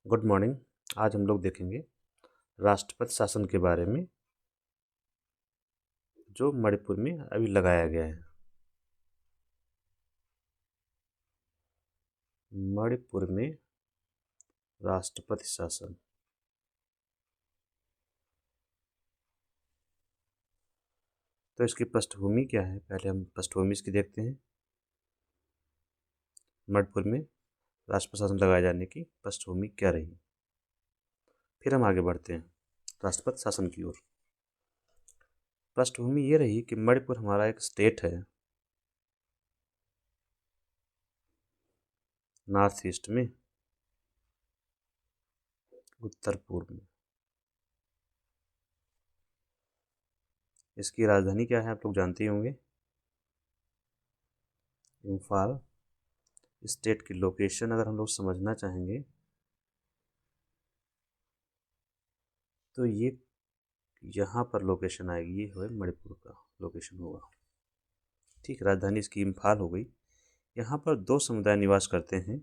Good morning. आज हम लोग देखेंगे राष्ट्रपति शासन के बारे में जो मणिपुर में अभी लगाया गया है। मणिपुर में राष्ट्रपति शासन। तो इसकी पृष्ठभूमि क्या है, पहले हम पृष्ठभूमि इसकी देखते हैं। मणिपुर में राष्ट्रपति शासन लगाए जाने की पृष्ठभूमि क्या रही, फिर हम आगे बढ़ते हैं राष्ट्रपति शासन की ओर। पृष्ठभूमि ये रही कि मणिपुर हमारा एक स्टेट है नॉर्थ ईस्ट में, उत्तर पूर्व में। इसकी राजधानी क्या है आप लोग जानते ही होंगे, इम्फाल। स्टेट की लोकेशन अगर हम लोग समझना चाहेंगे तो ये यहाँ पर लोकेशन आएगी, ये है मणिपुर का लोकेशन होगा। ठीक, राजधानी इसकी इम्फाल हो गई। यहाँ पर दो समुदाय निवास करते हैं।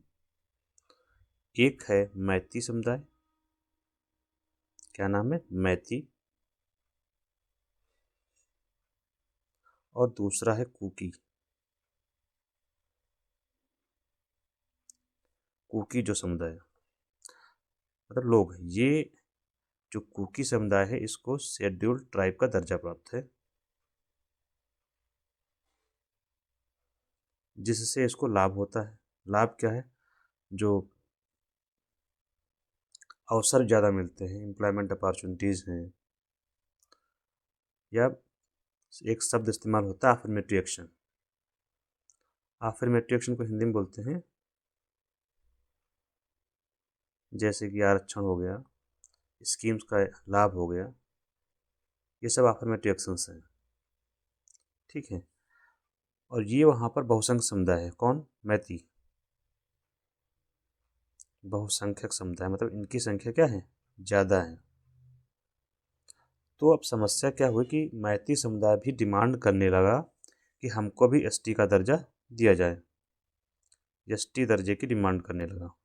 एक है मैती समुदाय, क्या नाम है, मैती, और दूसरा है कुकी। कुकी जो समुदाय मतलब लोग, ये जो कुकी समुदाय है इसको शेड्यूल्ड ट्राइब का दर्जा प्राप्त है, जिससे इसको लाभ होता है। लाभ क्या है, जो अवसर ज़्यादा मिलते हैं, एम्प्लॉयमेंट अपॉर्चुनिटीज़ हैं, या एक शब्द इस्तेमाल होता है अफर्मेटिव एक्शन। अफर्मेटिव एक्शन को हिंदी में बोलते हैं, जैसे कि आरक्षण हो गया, स्कीम्स का लाभ हो गया, ये सब अफर्मेटिव एक्शंस हैं। ठीक है, और ये वहाँ पर बहुसंख्यक समुदाय है। कौन, मैती, बहुसंख्यक समुदाय, मतलब इनकी संख्या क्या है, ज़्यादा है। तो अब समस्या क्या हुई कि मैती समुदाय भी डिमांड करने लगा कि हमको भी एसटी का दर्जा दिया जाए, एसटी दर्जे की डिमांड करने लगा।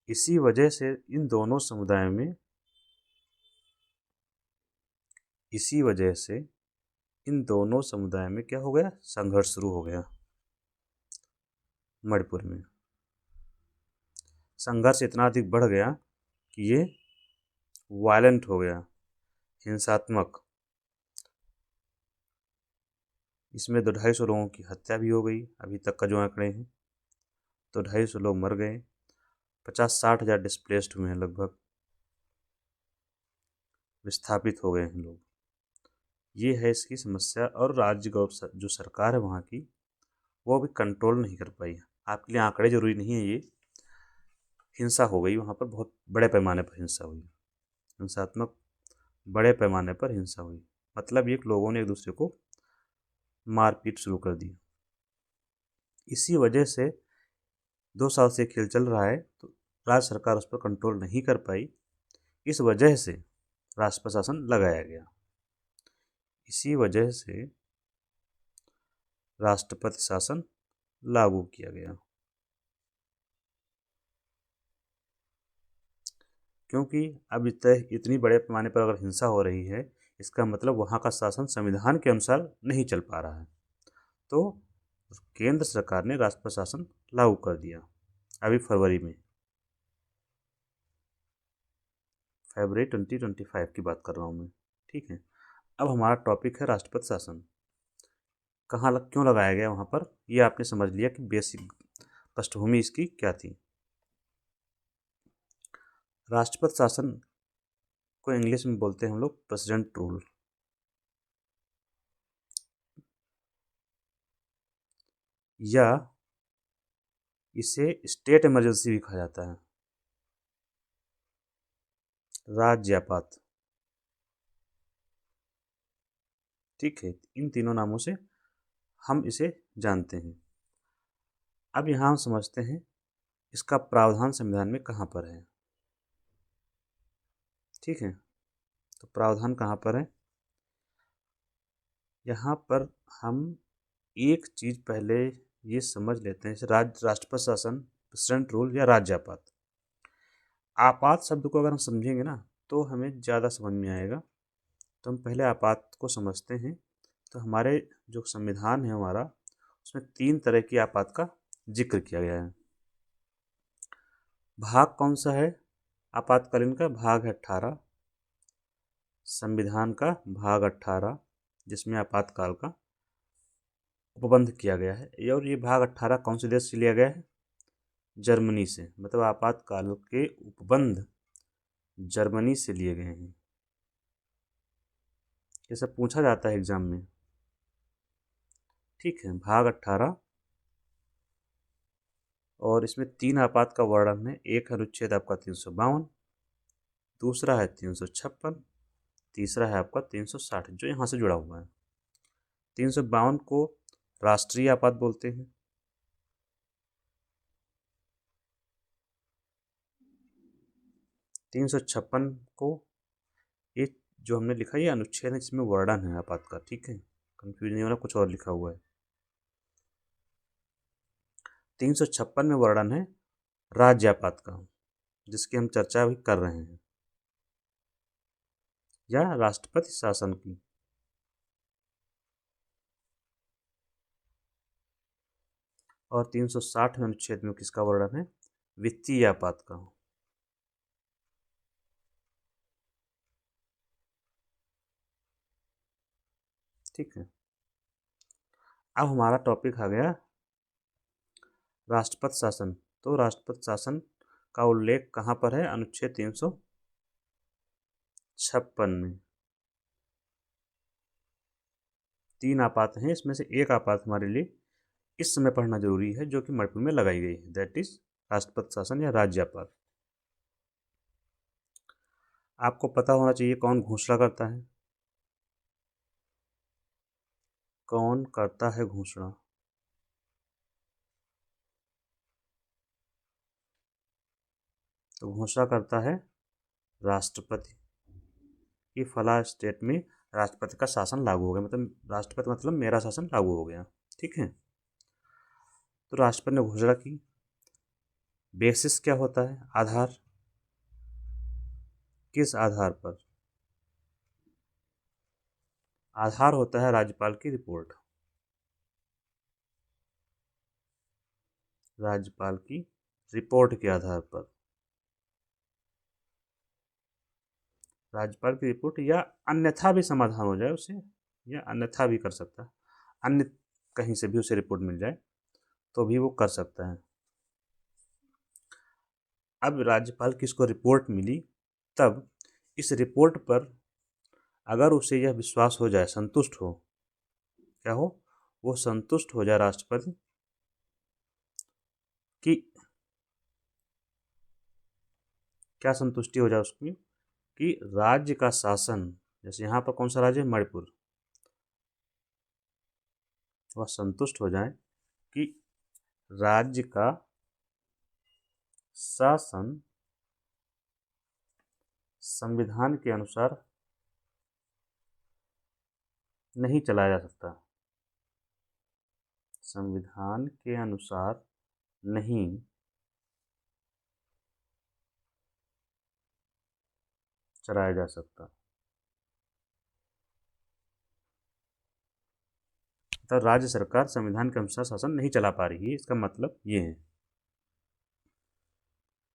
इसी वजह से इन दोनों समुदायों में, इसी वजह से इन दोनों समुदाय में क्या हो गया, संघर्ष शुरू हो गया। मणिपुर में संघर्ष इतना अधिक बढ़ गया कि ये वायलेंट हो गया, हिंसात्मक। इसमें 250 लोगों की हत्या भी हो गई, अभी तक का जो आंकड़े हैं। तो 250 लोग मर गए, 50-60 हज़ार डिस्प्लेस्ड हुए हैं, लगभग विस्थापित हो गए हैं लोग। ये है इसकी समस्या। और राज्य जो सरकार है वहाँ की, वो भी कंट्रोल नहीं कर पाई। आपके लिए आंकड़े जरूरी नहीं है, ये हिंसा हो गई वहाँ पर, बहुत बड़े पैमाने पर हिंसा हुई, हिंसात्मक बड़े पैमाने पर हिंसा हुई। मतलब एक लोगों ने एक दूसरे को मारपीट शुरू कर दी। इसी वजह से 2 साल से खेल चल रहा है, तो राज्य सरकार उस पर कंट्रोल नहीं कर पाई। इस वजह से राष्ट्रपति शासन लगाया गया। इसी वजह से राष्ट्रपति शासन लागू किया गया, क्योंकि अब इतनी बड़े पैमाने पर अगर हिंसा हो रही है, इसका मतलब वहाँ का शासन संविधान के अनुसार नहीं चल पा रहा है। तो केंद्र सरकार ने राष्ट्रपति शासन लागू कर दिया अभी फरवरी में, फरवरी 2025 की बात कर रहा हूँ मैं। ठीक है, अब हमारा टॉपिक है राष्ट्रपति शासन। क्यों लगाया गया वहाँ पर, ये आपने समझ लिया कि बेसिक पृष्ठभूमि इसकी क्या थी। राष्ट्रपति शासन को इंग्लिश में बोलते हैं हम लोग प्रेसिडेंट रूल, या इसे स्टेट इमरजेंसी भी कहा जाता है, राज्यापात। ठीक है, इन तीनों नामों से हम इसे जानते हैं। अब यहाँ हम समझते हैं इसका प्रावधान संविधान में कहाँ पर है। ठीक है, तो प्रावधान कहाँ पर है, यहाँ पर हम एक चीज़ पहले ये समझ लेते हैं, जैसे राष्ट्रपति शासन, प्रेसिडेंट रूल या राज्य आपात शब्द को अगर हम समझेंगे ना तो हमें ज़्यादा समझ में आएगा। तो हम पहले आपात को समझते हैं। तो हमारे जो संविधान है हमारा, उसमें 3 तरह की आपात का जिक्र किया गया है। भाग कौन सा है आपातकालीन का? भाग है 18, संविधान का भाग 18, जिसमें आपातकाल का उपबंध किया गया है। और ये भाग 18 कौन से देश से लिया गया है? जर्मनी से। मतलब आपातकाल के उपबंध जर्मनी से लिए गए हैं। ये सब पूछा जाता है एग्जाम में। ठीक है, भाग 18 और इसमें 3 आपात का वर्णन है। एक है अनुच्छेद आपका 352, दूसरा है 356, तीसरा है आपका 360 जो यहाँ से जुड़ा हुआ है। 352 को राष्ट्रीय आपात बोलते हैं। 356 को, ये जो हमने लिखा ये अनुच्छेद है, इसमें वर्णन है आपात का। ठीक है, कंफ्यूज नहीं होना, कुछ और लिखा हुआ है। 356 में वर्णन है राज्य आपात का, जिसकी हम चर्चा अभी कर रहे हैं, या राष्ट्रपति शासन की। और 360 में अनुच्छेद में किसका वर्णन है? वित्तीय आपात का। ठीक है, अब हमारा टॉपिक आ गया राष्ट्रपति शासन। तो राष्ट्रपति शासन का उल्लेख कहाँ पर है? अनुच्छेद 356 में। 3 आपात हैं, इसमें से एक आपात हमारे लिए इस समय पढ़ना जरूरी है, जो कि मणिपुर में लगाई गई है, दैट इज राष्ट्रपति शासन या राज्य आपात। आपको पता होना चाहिए कौन घोषणा करता है। कौन करता है घोषणा? तो घोषणा करता है राष्ट्रपति कि फला स्टेट में राष्ट्रपति का शासन लागू हो गया। मतलब राष्ट्रपति मतलब मेरा शासन लागू हो गया। ठीक है, तो राष्ट्रपति ने घोषणा की। बेसिस क्या होता है? आधार। किस आधार पर? आधार होता है राज्यपाल की रिपोर्ट। राज्यपाल की रिपोर्ट के आधार पर राज्यपाल की रिपोर्ट, या अन्यथा भी समाधान हो जाए उसे, या अन्यथा भी कर सकता है। अन्य कहीं से भी उसे रिपोर्ट मिल जाए तो भी वो कर सकता है। अब राज्यपाल की इसको रिपोर्ट मिली, तब इस रिपोर्ट पर अगर उसे यह विश्वास हो जाए, संतुष्ट हो, क्या हो? वो संतुष्ट हो जाए राष्ट्रपति कि, क्या संतुष्टि हो जाए उसकी? कि राज्य का शासन, जैसे यहाँ पर कौन सा राज्य है? मणिपुर। वह संतुष्ट हो जाए कि राज्य का शासन संविधान के अनुसार नहीं चलाया जा सकता। संविधान के अनुसार नहीं चलाया जा सकता। तो राज्य सरकार संविधान के अनुसार शासन नहीं चला पा रही है, इसका मतलब ये है।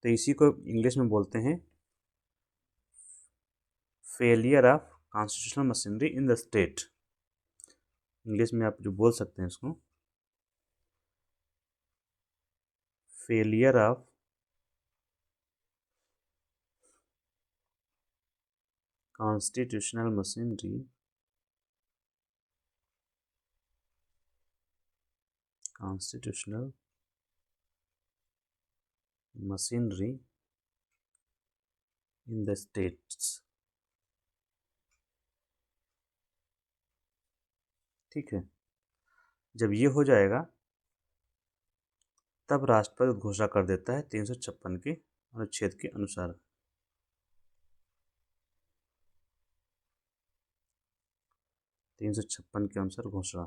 तो इसी को इंग्लिश में बोलते हैं failure of constitutional machinery in the state. English में आप जो बोल सकते हैं इसको, failure of constitutional machinery constitutional machinery in the states. ठीक है, जब ये हो जाएगा तब राष्ट्रपति घोषणा कर देता है 356 के अनुच्छेद के अनुसार। 356 के अनुसार घोषणा।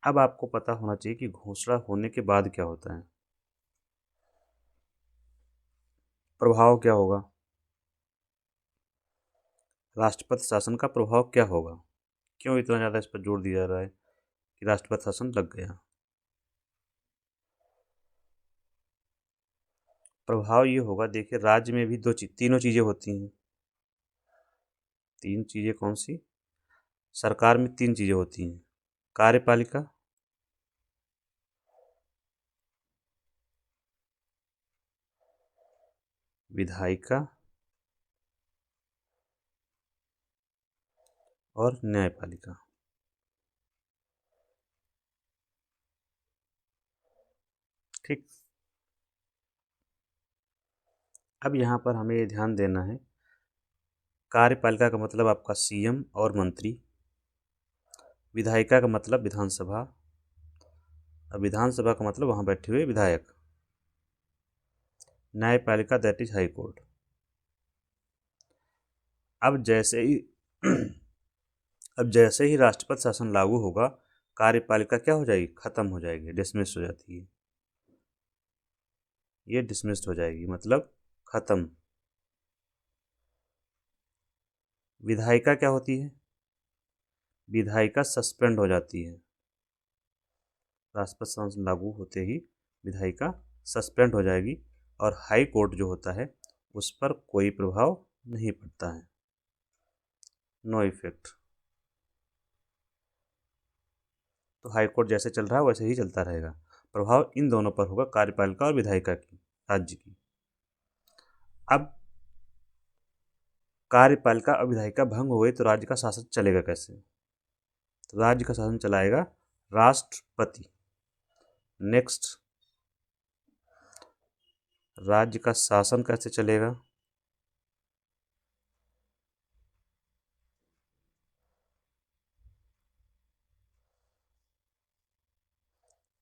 अब आपको पता होना चाहिए कि घोषणा होने के बाद क्या होता है, प्रभाव क्या होगा, राष्ट्रपति शासन का प्रभाव क्या होगा। क्यों इतना ज़्यादा इस पर जोर दिया जा रहा है कि राष्ट्रपति शासन लग गया। प्रभाव ये होगा, देखिए राज्य में भी तीनों चीज़ें होती हैं। तीन चीज़ें कौन सी, सरकार में तीन चीज़ें होती हैं, कार्यपालिका, विधायिका और न्यायपालिका। ठीक, अब यहाँ पर हमें ये ध्यान देना है, कार्यपालिका का मतलब आपका सीएम और मंत्री, विधायिका का मतलब विधानसभा, और विधानसभा का मतलब वहाँ बैठे हुए विधायक, न्यायपालिका दैट इज हाई कोर्ट। अब जैसे ही अब जैसे ही राष्ट्रपति शासन लागू होगा, कार्यपालिका क्या हो जाएगी, खत्म हो जाएगी, डिसमिस हो जाती है। ये डिसमिस्ड हो जाएगी मतलब खत्म। विधायिका क्या होती है, विधायिका सस्पेंड हो जाती है। राष्ट्रपति शासन लागू होते ही विधायिका सस्पेंड हो जाएगी और हाई कोर्ट जो होता है उस पर कोई प्रभाव नहीं पड़ता है, नो इफेक्ट। तो हाई कोर्ट जैसे चल रहा है वैसे ही चलता रहेगा। प्रभाव इन दोनों पर होगा, कार्यपालिका और विधायिका की, राज्य की। अब कार्यपालिका और विधायिका भंग हो गई तो राज्य का शासन चलेगा कैसे, तो राज्य का शासन चलाएगा राष्ट्रपति। नेक्स्ट, राज्य का शासन कैसे चलेगा,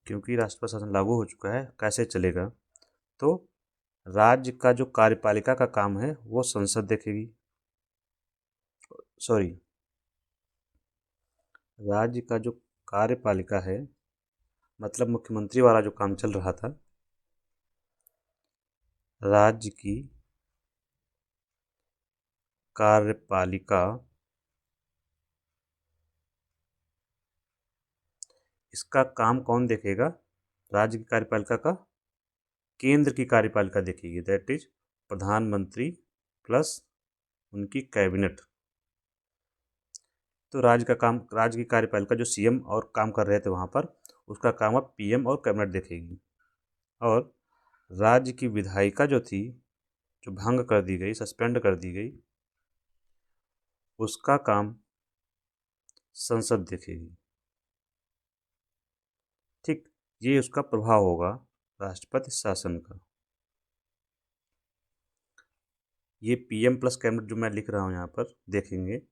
क्योंकि राष्ट्रपति शासन लागू हो चुका है, कैसे चलेगा, तो राज्य का जो कार्यपालिका का काम है वो संसद देखेगी, सॉरी, राज्य का जो कार्यपालिका है मतलब मुख्यमंत्री वाला जो काम चल रहा था, राज्य की कार्यपालिका, इसका काम कौन देखेगा, राज्य की कार्यपालिका का केंद्र की कार्यपालिका देखेगी, दैट इज प्रधानमंत्री प्लस उनकी कैबिनेट। तो राज्य का काम, राज्य की कार्यपालिका जो सीएम और काम कर रहे थे वहाँ पर, उसका काम अब पीएम और कैबिनेट देखेगी। और राज्य की विधायिका जो थी, जो भंग कर दी गई, सस्पेंड कर दी गई, उसका काम संसद देखेगी। ठीक, ये उसका प्रभाव होगा राष्ट्रपति शासन का। ये पीएम प्लस कैबिनेट जो मैं लिख रहा हूँ यहाँ पर देखेंगे,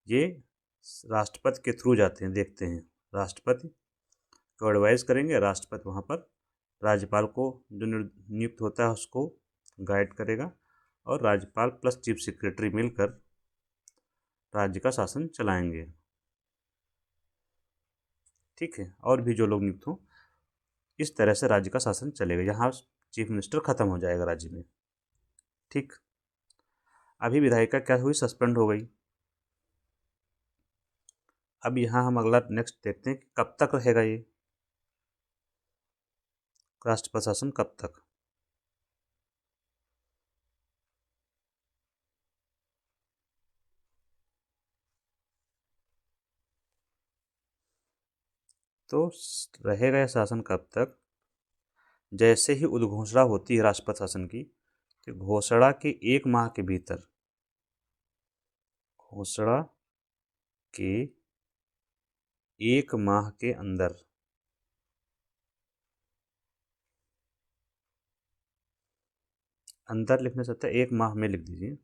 ये राष्ट्रपति के थ्रू जाते हैं, देखते हैं, राष्ट्रपति को एडवाइस करेंगे, राष्ट्रपति वहाँ पर राज्यपाल को जो नियुक्त होता है उसको गाइड करेगा और राज्यपाल प्लस चीफ सेक्रेटरी मिलकर राज्य का शासन चलाएंगे। ठीक है, और भी जो लोग नियुक्त हों, इस तरह से राज्य का शासन चलेगा। यहाँ चीफ मिनिस्टर खत्म हो जाएगा राज्य में। ठीक, अभी विधायिका क्या हुई, सस्पेंड हो गई। अब यहाँ हम अगला नेक्स्ट देखते हैं कि कब तक रहेगा ये राष्ट्रपति शासन, कब तक। तो रहेगा यह शासन कब तक, जैसे ही उद्घोषणा होती है राष्ट्रपति शासन की, तो घोषणा के 1 माह के भीतर, घोषणा के 1 माह के अंदर अंदर लिखने से अच्छा 1 माह में लिख दीजिए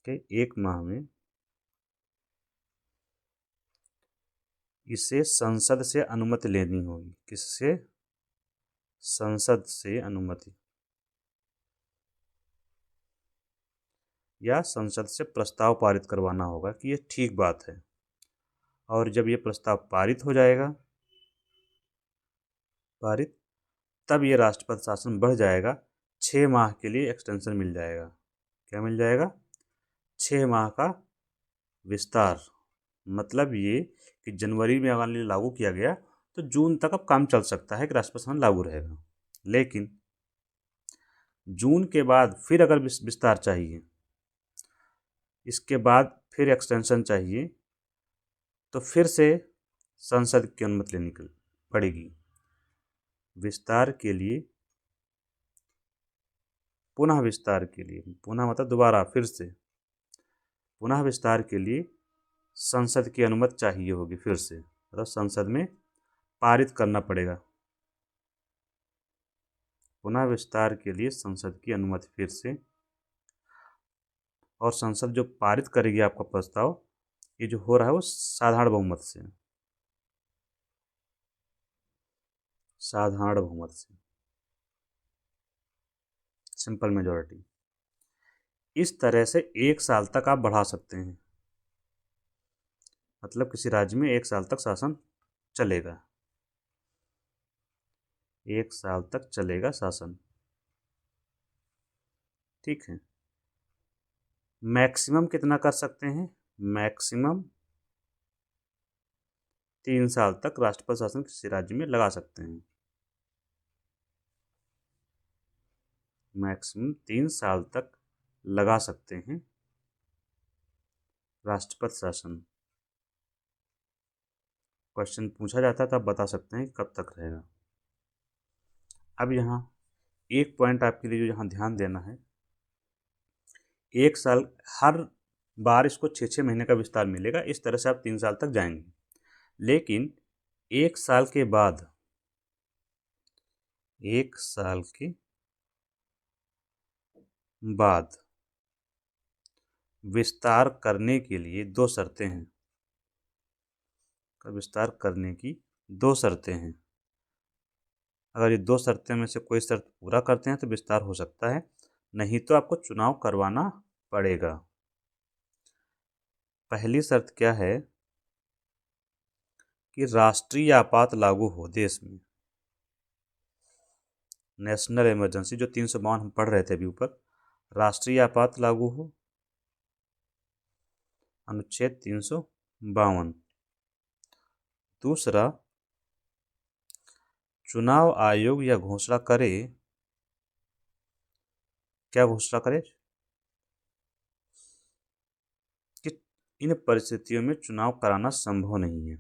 कि 1 माह में इसे संसद से अनुमति लेनी होगी। किससे, संसद से अनुमति, या संसद से प्रस्ताव पारित करवाना होगा कि ये ठीक बात है और जब ये प्रस्ताव पारित हो जाएगा, पारित, तब ये राष्ट्रपति शासन बढ़ जाएगा, 6 माह के लिए एक्सटेंशन मिल जाएगा। क्या मिल जाएगा? 6 माह का विस्तार। मतलब ये कि जनवरी में अगर ये लागू किया गया तो जून तक अब काम चल सकता है कि राष्ट्रपति शासन लागू रहेगा। लेकिन जून के बाद फिर अगर विस्तार चाहिए, इसके बाद फिर एक्सटेंशन चाहिए, तो फिर से संसद की अनुमति लेनी पड़ेगी। विस्तार के लिए, पुनः विस्तार के लिए, पुनः मतलब दोबारा फिर से, पुनः विस्तार के लिए संसद की अनुमति चाहिए होगी फिर से, मतलब संसद में पारित करना पड़ेगा। पुनः विस्तार के लिए संसद की अनुमति फिर से, और संसद जो पारित करेगी आपका प्रस्ताव, ये जो हो रहा है वो साधारण बहुमत से, साधारण बहुमत से, सिंपल मेजॉरिटी। इस तरह से 1 साल तक आप बढ़ा सकते हैं, मतलब किसी राज्य में 1 साल तक शासन चलेगा, 1 साल तक चलेगा शासन। ठीक है। मैक्सिमम कितना कर सकते हैं? मैक्सिमम 3 साल तक राष्ट्रपति शासन किसी राज्य में लगा सकते हैं। मैक्सिमम 3 साल तक लगा सकते हैं राष्ट्रपति शासन। क्वेश्चन पूछा जाता है तो आप बता सकते हैं कब तक रहेगा। अब यहाँ एक पॉइंट आपके लिए जो यहाँ ध्यान देना है, 1 साल, हर बार इसको 6-6 महीने का विस्तार मिलेगा, इस तरह से आप 3 साल तक जाएंगे। लेकिन 1 साल के बाद, 1 साल के बाद विस्तार करने के लिए 2 शर्तें हैं। विस्तार करने की 2 शर्तें हैं। अगर ये 2 शर्तें में से कोई शर्त पूरा करते हैं तो विस्तार हो सकता है, नहीं तो आपको चुनाव करवाना पड़ेगा। पहली शर्त क्या है कि राष्ट्रीय आपात लागू हो देश में, नेशनल इमरजेंसी, जो 352 हम पढ़ रहे थे अभी ऊपर, राष्ट्रीय आपात लागू हो, अनुच्छेद 352। दूसरा, चुनाव आयोग यह घोषणा करे, क्या घोषणा करे? कि इन परिस्थितियों में चुनाव कराना संभव नहीं है,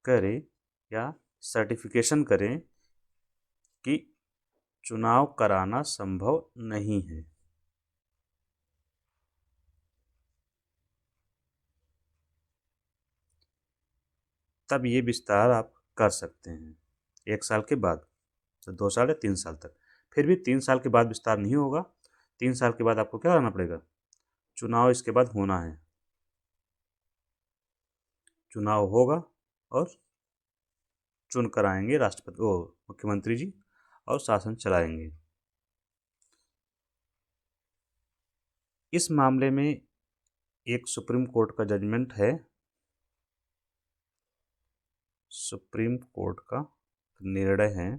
करे, या सर्टिफिकेशन करें कि चुनाव कराना संभव नहीं है। तब ये विस्तार आप कर सकते हैं 1 साल के बाद, तो 2 साल या 3 साल तक। फिर भी 3 साल के बाद विस्तार नहीं होगा। 3 साल के बाद आपको क्या करना पड़ेगा? चुनाव इसके बाद होना है, चुनाव होगा और चुन कर आएंगे राष्ट्रपति, वो मुख्यमंत्री जी, और शासन चलाएंगे। इस मामले में एक सुप्रीम कोर्ट का जजमेंट है, सुप्रीम कोर्ट का निर्णय है।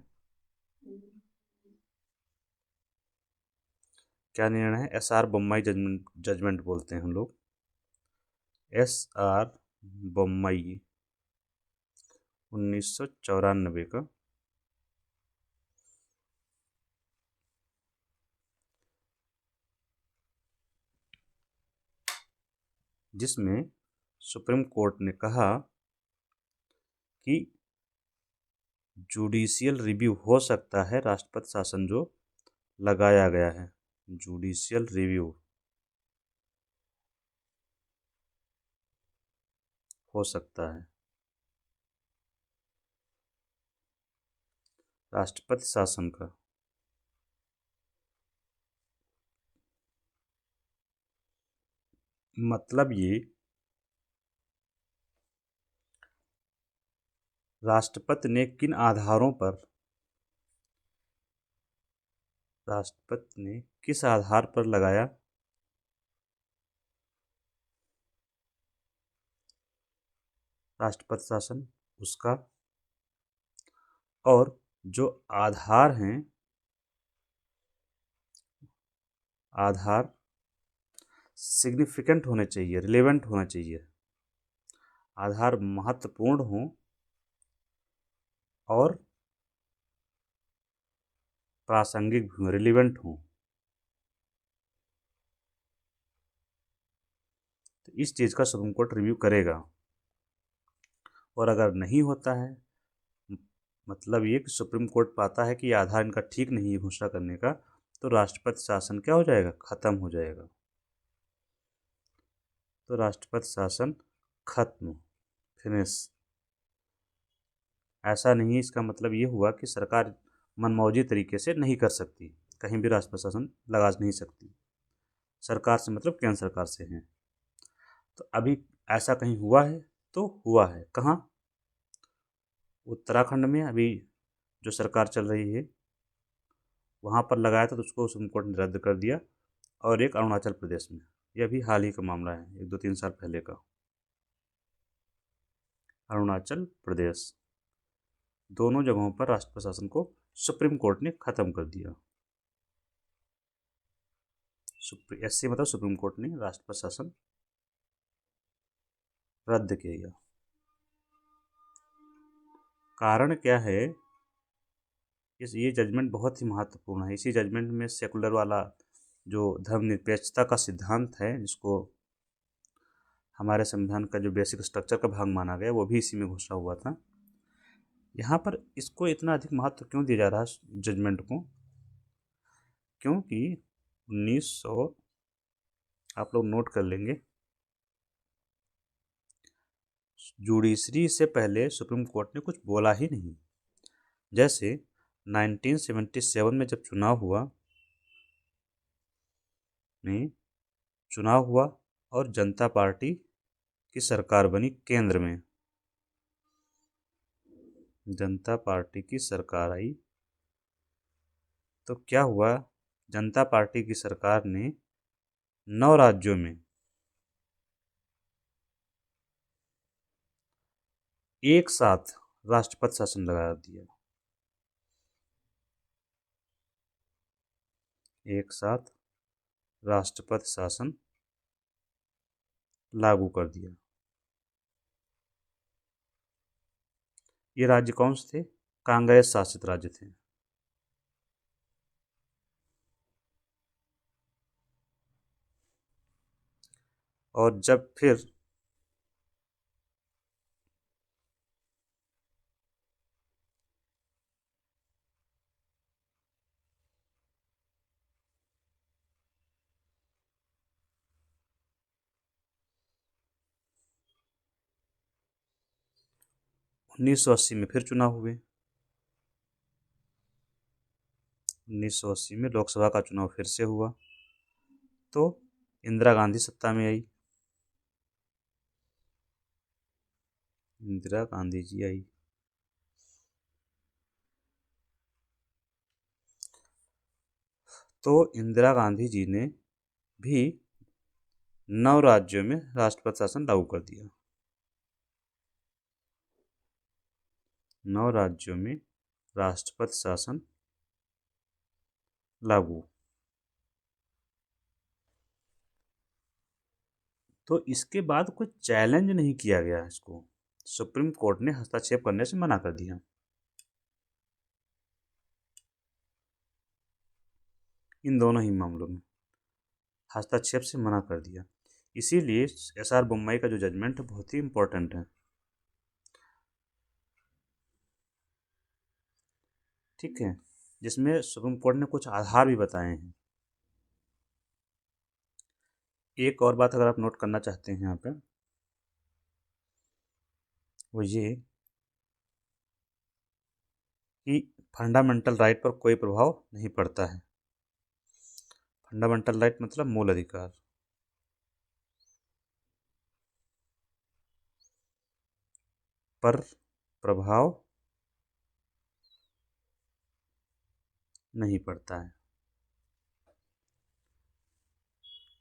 क्या निर्णय है? SR बोम्मई जजमेंट बोलते हैं हम लोग, SR बोम्मई 1994 का, जिसमें सुप्रीम कोर्ट ने कहा कि जुडिशियल रिव्यू हो सकता है राष्ट्रपति शासन जो लगाया गया है, जुडिशियल रिव्यू हो सकता है राष्ट्रपति शासन का। मतलब ये राष्ट्रपति ने किन आधारों पर, राष्ट्रपति ने किस आधार पर लगाया, राष्ट्रपति शासन उसका, और जो आधार हैं, आधार सिग्निफिकेंट होने चाहिए, रिलेवेंट होना चाहिए, आधार महत्वपूर्ण हो और प्रासंगिक भी हों, रिलेवेंट हों। तो इस चीज़ का सुप्रीम कोर्ट रिव्यू करेगा, और अगर नहीं होता है, मतलब ये कि सुप्रीम कोर्ट पाता है कि आधार इनका ठीक नहीं है घोषणा करने का, तो राष्ट्रपति शासन क्या हो जाएगा, खत्म हो जाएगा। तो राष्ट्रपति शासन खत्म, फिनिश। ऐसा नहीं, इसका मतलब ये हुआ कि सरकार मनमौजी तरीके से नहीं कर सकती, कहीं भी राष्ट्रपति शासन लगा नहीं सकती। सरकार से मतलब केंद्र सरकार से है। तो अभी ऐसा कहीं हुआ है, तो हुआ है कहाँ, उत्तराखंड में अभी जो सरकार चल रही है वहाँ पर लगाया था, तो उसको सुप्रीम कोर्ट ने रद्द कर दिया। और एक अरुणाचल प्रदेश में, यह भी हाल ही का मामला है, 1-2-3 साल पहले का। अरुणाचल प्रदेश, दोनों जगहों पर राष्ट्रपति शासन को सुप्रीम कोर्ट ने खत्म कर दिया। एससी मतलब सुप्रीम कोर्ट ने राष्ट्रपति शासन रद्द किया। कारण क्या है, ये जजमेंट बहुत ही महत्वपूर्ण है। इसी जजमेंट में सेकुलर वाला जो धर्मनिरपेक्षता का सिद्धांत है, जिसको हमारे संविधान का जो बेसिक स्ट्रक्चर का भाग माना गया, वो भी इसी में घोषणा हुआ था। यहाँ पर इसको इतना अधिक महत्व क्यों दिया जा रहा है जजमेंट को, क्योंकि 1900, आप लोग नोट कर लेंगे, जुडिशरी से पहले सुप्रीम कोर्ट ने कुछ बोला ही नहीं। जैसे 1977 में जब चुनाव हुआ और जनता पार्टी की सरकार बनी केंद्र में, जनता पार्टी की सरकार आई, तो क्या हुआ, जनता पार्टी की सरकार ने 9 राज्यों में एक साथ राष्ट्रपति शासन लगा दिया, एक साथ राष्ट्रपति शासन लागू कर दिया। ये राज्य कौन से थे, कांग्रेस शासित राज्य थे। और जब फिर 1980 में फिर चुनाव हुए, 1980 में लोकसभा का चुनाव फिर से हुआ, तो इंदिरा गांधी सत्ता में आई, इंदिरा गांधी जी आई। तो इंदिरा गांधी जी ने भी 9 राज्यों में राष्ट्रपति शासन लागू कर दिया, 9 राज्यों में राष्ट्रपति शासन लागू। तो इसके बाद कोई चैलेंज नहीं किया गया, इसको सुप्रीम कोर्ट ने हस्तक्षेप करने से मना कर दिया, इन दोनों ही मामलों में हस्तक्षेप से मना कर दिया। इसीलिए एस.आर. बोम्मई का जो जजमेंट है बहुत ही इम्पोर्टेंट है। ठीक है, जिसमें सुप्रीम कोर्ट ने कुछ आधार भी बताए हैं। एक और बात अगर आप नोट करना चाहते हैं यहाँ पे, वो ये कि फंडामेंटल राइट पर कोई प्रभाव नहीं पड़ता है। फंडामेंटल राइट मतलब मूल अधिकार, पर प्रभाव नहीं पड़ता है।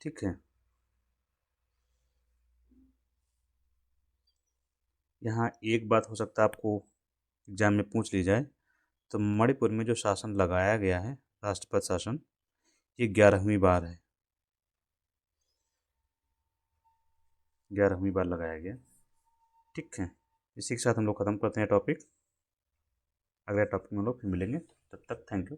ठीक है, यहाँ एक बात हो सकता है आपको एग्जाम में पूछ ली जाए, तो मणिपुर में जो शासन लगाया गया है, राष्ट्रपति शासन, ये 11वीं बार है, 11वीं बार लगाया गया। ठीक है, इसी के साथ हम लोग ख़त्म करते हैं टॉपिक। अगले टॉपिक में हम लोग फिर मिलेंगे, तब तक थैंक यू।